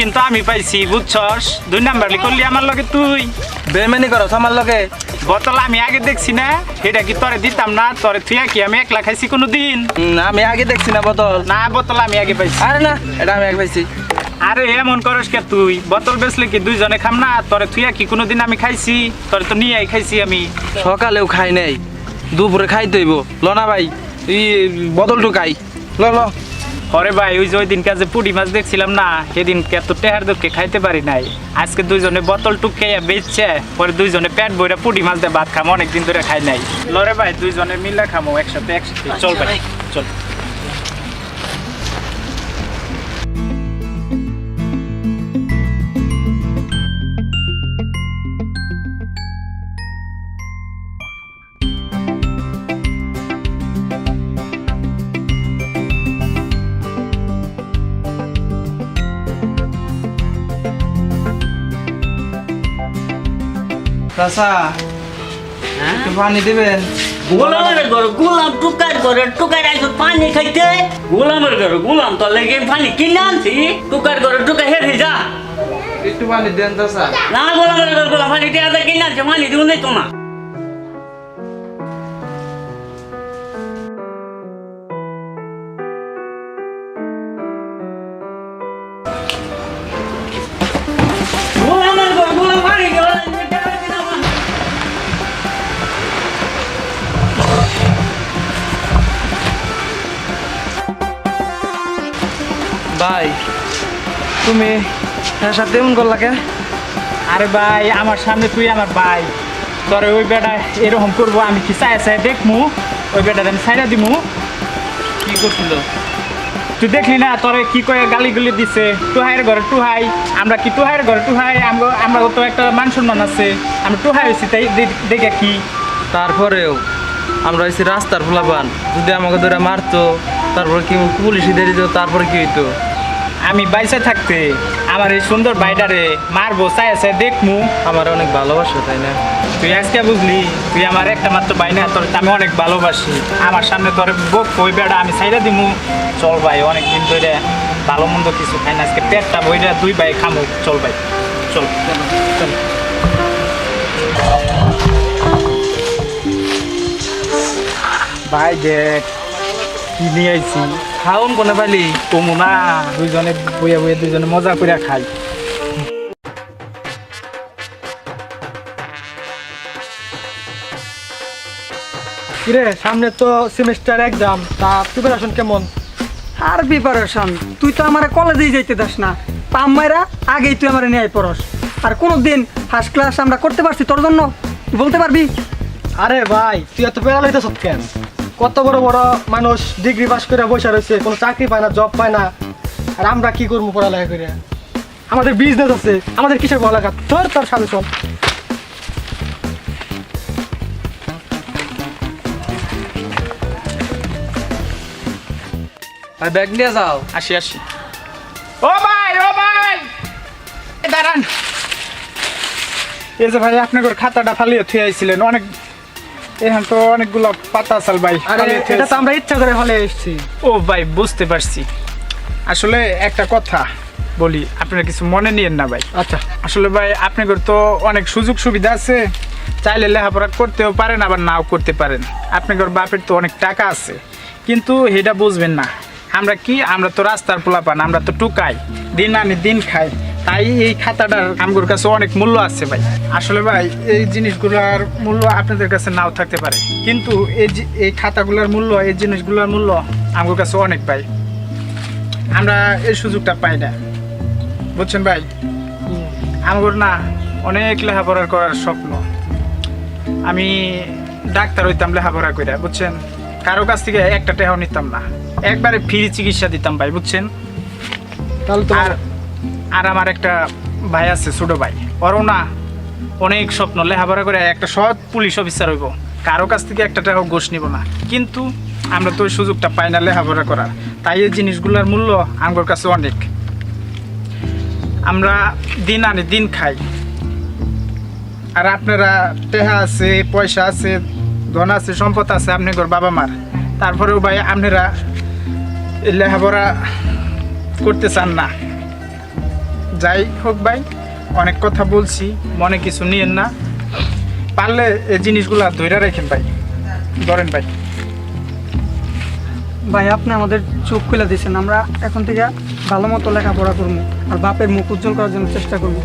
কিন্তু আমি পাইছি বুঝছস 2 নাম্বারলি করলি আমার লগে তুই বেমানি করছ আমার লগে। বোতল আমি আগে দেখছি না এটা কি তোরে দিতাম না তোরে তুই কি আমি একলা খাইছি কোনোদিন আমি আগে দেখছি না বোতল। না বোতল আমি আগে পাইছি আরে না এটা আমি আগে পাইছি। আরে এমন করস কে তুই বোতল বেচলে কি দুইজনে খাম না তোরে তুই কি কোনোদিন আমি খাইছি তোরে তো নিয়েই খাইছি আমি সকালেও খাই নাই দুপুরে খাই দইব ল না ভাই এই বোতলটু খাই ল ল। পরে ভাই ওই যে ওই দিন কাজে পুঁটি মাছ দেখছিলাম না সেদিন এত টেহার দোকে খাইতে পারি নাই আজকে দুইজনে বোতল টুক খেয়ে বেচছে পরে দুইজনে পেট বইরা পুঁটি মাছ দিয়ে ভাত খামো অনেকদিন ধরে খাই নাই লরে ভাই দুইজনে মিলে খামো একসাথে চল ভাই চল চাচা একটু পানি দেবেন? গোলামের ঘর গোলাম টুকার ঘরে টুকার আইসো পানি খাইতে গোলামের ঘর গোলাম তো লেগে পানি কিনে আনছি টুকার ঘরে টুকা হেরে যা একটু পানি দেন চাচা। না গোলামের ঘর গোলাম পানি টেয়াদা কিনে আনছে পানি দিব নাই তোমার গোলামের ঘর গোলাম পানি ভাই তুমি এর সাথে এমন করলা কে? আরে ভাই আমার সামনে তুই আমার ভাই তোরে ওই বেটা এরকম করবো আমি কি চাই চাই দেখমু ওই বেটার আমি ছাইরা দিমু কি করছিল? তুই দেখলি না তোরে কি কয়ে গালিগুলি দিছে টুহাইয়ের ঘরে টুহাই আমরা কি টুহাইয়ের ঘরে টুহাই আমরা তো একটা মান সম্মান আছে আমরা টুহাই হয়েছি তাই দেখে কি তারপরেও আমরা হয়েছি রাস্তার ফুলাপান যদি আমাকে ধরে মারতো তারপর কি পুলিশ দিয়ে দিত তারপরে কি হইতো? আমি বাইসে থাকতে আমার এই সুন্দর বাইডারে মারবো চাই চাই দেখমু আমার অনেক ভালোবাসো তাই না? তুই আজকে বুঝলি তুই আমার একটা মাত্র ভাই না তোর আমি অনেক ভালোবাসি আমার সামনে তোর বক ওই বেড়া আমি ছাইরা দিমু চল ভাই অনেকদিন ধরে ভালো মন্দ কিছু খাই না আজকে পেটটা বইরা 2 ভাই খামু চল ভাই চল চল ভাই দেখ কি নিয়ে আইছি খাউন কোনে পালি? কমু না দুইজনে বইয়া বইয়া দুইজনে মজা করে খাই কিরে সামনে তো সেমিস্টার এক্সাম তা প্রিপারেশন কেমন? আর প্রিপারেশন তুই তো আমার কলেজেই যাইতে দাস না পাম মাইরা আগেই তুই আমার নিয়ে পড়স আর কোনো দিন ফার্স্ট ক্লাস আমরা করতে পারছি তোর জন্য তুই বলতে পারবি? আরে ভাই তুই এত পেড়া লইতেছ কেন? কত বড় বড় মানুষ ডিগ্রি পাস করে বসে রয়েছে কোনো চাকরি পায় না জব পায় না আর আমরা কি করবো পড়ালেখা করে? আমাদের বিজনেস আছে আমাদের কিসের পড়ালেখা তোর সামনে চল। আর ব্যাগ নিয়ে যাও। আসি আসি ও ভাই দাঁড়ান এই যে ভাই আপনাদের খাতাটা ফালিয়ে থুয়ে আইছিলেন অনেক এখন তো অনেকগুলো পাতা আছে ভাই আরে এটা তো আমরা ইচ্ছা করে ফেলে এসেছি। ও ভাই বুঝতে পারছি আসলে একটা কথা বলি আপনারা কিছু মনে নিয়েন না ভাই আচ্ছা আসলে ভাই আপনাদের তো অনেক সুযোগ সুবিধা আছে চাইলে লেখাপড়া করতেও পারেন আবার নাও করতে পারেন আপনাদের বাপের তো অনেক টাকা আছে কিন্তু এটা বুঝবেন না আমরা তো রাস্তার পোলাপান আমরা তো টুকাই দিন আনি দিন খাই তাই এই খাতাটার আমগুলোর কাছে অনেক মূল্য আছে ভাই আসলে ভাই এই জিনিসগুলোর মূল্য আপনাদের কাছে নাও থাকতে পারে কিন্তু এই খাতাগুলোর মূল্য এই জিনিসগুলোর মূল্য আমগুলোর কাছে অনেক ভাই আমরা এই সুযোগটা পাই না বুঝছেন ভাই আমার না অনেক লেখাপড়া করার স্বপ্ন আমি ডাক্তার হইতাম লেখাপড়া করে বুঝছেন কারো কাছ থেকে একটা টাকাও নিতাম না একবারে ফ্রি চিকিৎসা দিতাম ভাই বুঝছেন তাহলে তো আর আমার একটা ভাই আছে ছোট ভাই ওরও না অনেক স্বপ্ন লেখাপড়া করে একটা সৎ পুলিশ অফিসার হইব কারো কাছ থেকে একটা টাকাও ঘুষ নিব না কিন্তু আমরা তো ওই সুযোগটা পাই না লেখাপড়া করার তাই এই জিনিসগুলোর মূল্য আমার কাছে অনেক আমরা দিন আনি দিন খাই আর আপনারা টেহা আছে পয়সা আছে ধন আছে সম্পদ আছে আপনার বাবা মার তারপরেও ভাই আপনারা লেখাপড়া করতে চান না যাই হোক ভাই, অনেক কথা বলছি, মনে কিছু নিয়েন না। পারলে এই জিনিসগুলা ধইরা রাখেন ভাই। ধরেন ভাই। ভাই আপনি আমাদের চোখ খুলে দিয়েছেন, আমরা এখন থেকে ভালো মতো লেখাপড়া করবো আর বাপের মুখ উজ্জ্বল করার জন্য চেষ্টা করবো।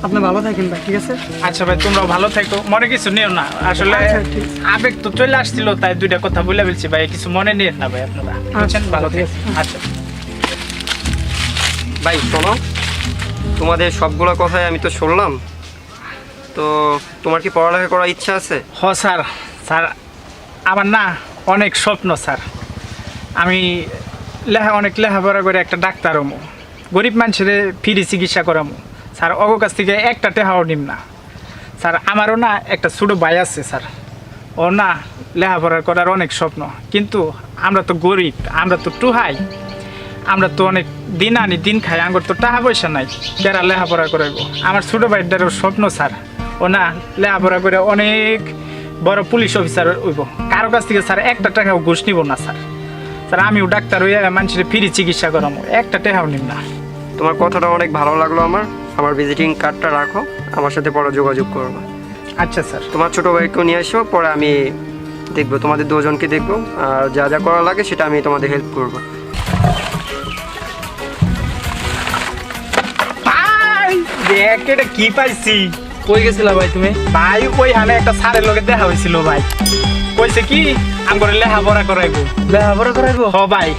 আপনি ভালো থাকেন ভাই, ঠিক আছে? আচ্ছা ভাই, তোমরাও ভালো থাকো, মনে কিছু নিও না। আসলে আচ্ছা, ঠিক। আবেগ তো চলে আসছিল, তাই দুইটা কথা বলে বলছি ভাই, কিছু মনে নিয়েন না ভাই আপনারা, বুঝছেন? ভালো ঠিক থাকেন। আছে। আচ্ছা ভাই শোনো, তোমাদের সবগুলো কথাই আমি তো শুনলাম। তো তোমার কি পড়ালেখা করার ইচ্ছা আছে? হ স্যার, স্যার আমার না অনেক স্বপ্ন স্যার। আমি অনেক লেখাপড়া করে একটা ডাক্তার হমো, গরিব মানুষের ফ্রি চিকিৎসা করামো স্যার। অগ কাছ থেকে একটা টেহাও নিম না স্যার। আমারও না একটা ছোটো ভাই আছে স্যার, ও না লেখাপড়া করার অনেক স্বপ্ন, কিন্তু আমরা তো গরিব, আমরা তো টুহাই, আমরা তো অনেক দিন আনি দিন খাই, আমার তো টাকা পয়সা নাই, যারা লেখাপড়া করাইব। আমার ছোটো ভাইটারও স্বপ্ন স্যার, ও না লেখাপড়া করে অনেক বড় পুলিশ অফিসার হইব। কারো কাছ থেকে স্যার একটা টাকাও ঘুষ নিব না স্যার। স্যার আমিও ডাক্তার হইয়া মানুষের ফ্রি চিকিৎসা করামো, একটা টাকাও নিব না। তোমার কথাটা অনেক ভালো লাগলো আমার ভিজিটিং কার্ডটা রাখো, আমার সাথে পরে যোগাযোগ করবো। আচ্ছা স্যার। তোমার ছোটো ভাইকেও নিয়ে এসো, পরে আমি দেখবো, তোমাদের দুজনকে দেখবো, আর যা যা করা লাগে সেটা আমি তোমাদের হেল্প করবো। ভাই দেখ এটা কি পাইছি। কই গেছিলা ভাই তুমি? ভাই ওইখানে একটা স্যারের লগে দেখা হয়েছিল ভাই, কইছে কি আমার লেখাপড়া করাইবো। লেখাপড়া করাইবো? হ ভাই,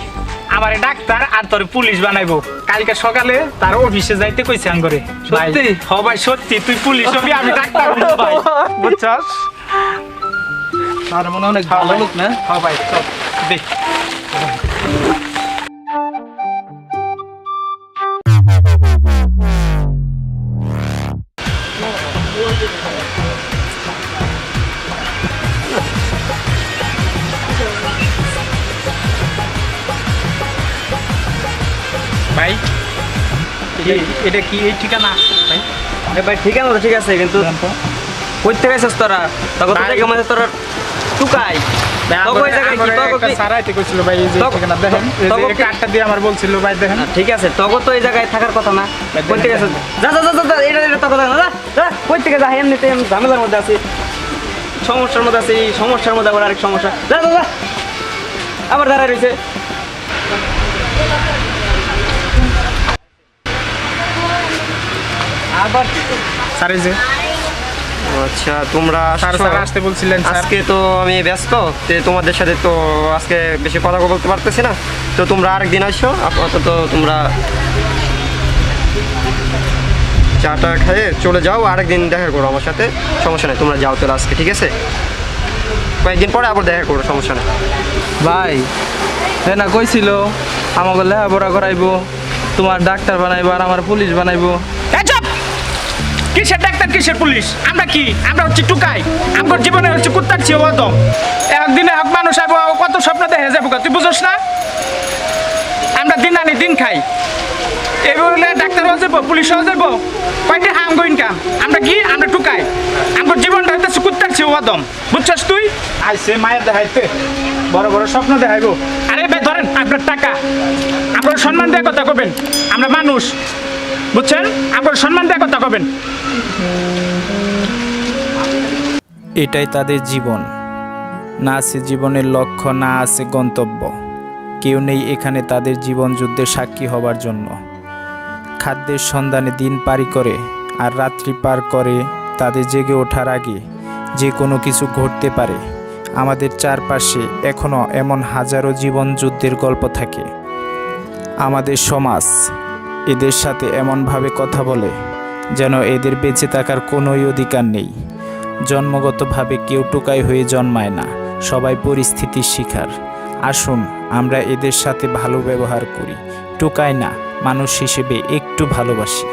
আমার ডাক্তার আর তোর পুলিশ বানাইবো। কালকে সকালে তার অফিসে যাইতে কইছে আঙ্গরে। সত্যি? হ ভাই সত্যি, তুই পুলিশ হবি, আমি ডাক্তার হবো ভাই, বুঝছস? আর মনে হয় অনেক হ্যাঁ ভালো ভাই। লোক না? হ ভাই চল দেখ। ভাই এটা কি এই ঠিকানা ভাই? ভাই ঠিকানা তো ঠিক আছে, কিন্তু কইতে গেছিস তোরা? তখন তো ভাই- দেখে মনে তোরা টুকাই। তখন ওই জায়গায় কি তখন কি- সারাইতে কইছিল ভাই, এই যে তখন- ঠিকানা দেখেন, এই তখন যে কি- কার্ডটা দিয়ে আমার বলছিল ভাই, দেখেন। ঠিক আছে, তখন তো এই জায়গায় থাকার কথা না। ভাই, কইতে দেখেন, গেছিস? যা যা যা যা, যা, এটা তখন না, যা কই থেকে যা, এমনিতে আমি ঝামেলার মধ্যে আছি, সমস্যার মধ্যে আছি, সমস্যার মধ্যে আবার আরেক সমস্যা। যা যা যা, আবার দাঁড়ায় রয়েছে। স্যার এই যে আচ্ছা, তোমরা স্যার আসছো? স্যার আসতে বলছিলেন স্যার। আজকে তো আমি ব্যস্ত, তো তোমাদের সাথে তো আজকে বেশি কথা বলতে পারতেছি না, তো তোমরা আরেকদিন আসো। আপাতত তোমরা চাটা খেয়ে চলে যাও, আরেকদিন দেখা করো আমার সাথে, সমস্যা নেই। তোমরা যাও চলে আজকে, ঠিক আছে? কয়েকদিন পরে আবার দেখা করো, সমস্যা নেই। ভাই সে না কইছিল আমাকে লেখাপড়া করাইবো, তোমার ডাক্তার বানাইবো আর আমার পুলিশ বানাইবো। এই চুপ! কিসের ডাক্তার কিসের পুলিশ? আমরা কি? আমরা হচ্ছে টুকাই, আমার জীবনে হচ্ছে কুত্তার চেয়ে অদম। একদিনে এক মানুষ আইব, কত স্বপ্ন দেখে যাবো, তুই বুঝোস না? আমরা দিন আনি দিন খাই, এবার ডাক্তার হওয়া যাবো, পুলিশ হওয়া যাবো, কয়টা আমগো ইনকাম। আমরা কি? আমরা টুকাই, আমার জীবনটা হইতেছে কুত্তার চেয়ে অদম, বুঝছস তুই? আইসে মায়ের দেখাইতে বড় বড় স্বপ্ন দেখাইবো। আরে ভাই ধরেন আপনার টাকা, আপনার সম্মান দেওয়ার কথা কবেন, আমরা মানুষ, বুঝছেন? আপনার সম্মান দেওয়ার কথা কবেন। এটাই তাদের জীবন, না আছে জীবনের লক্ষ্য, না আছে গন্তব্য। কেউ নেই এখানে তাদের জীবন যুদ্ধের সাক্ষী হবার জন্য। খাদ্যের সন্ধানে দিন পারি করে আর রাত্রি পার করে, তাদের জেগে ওঠার আগে যে কোনো কিছু ঘটতে পারে। আমাদের চারপাশে এখনও এমন হাজারো জীবন যুদ্ধের গল্প থাকে। আমাদের সমাজ এদের সাথে এমনভাবে কথা বলে যেন এদের বেঁচে থাকার কোনোই অধিকার নেই। জন্মগতভাবে কেউ টোকাই হয়ে জন্মায় না, সবাই পরিস্থিতির শিকার। আসুন আমরা এদের সাথে ভালো ব্যবহার করি, টোকাই না, মানুষ হিসেবে একটু ভালোবাসি।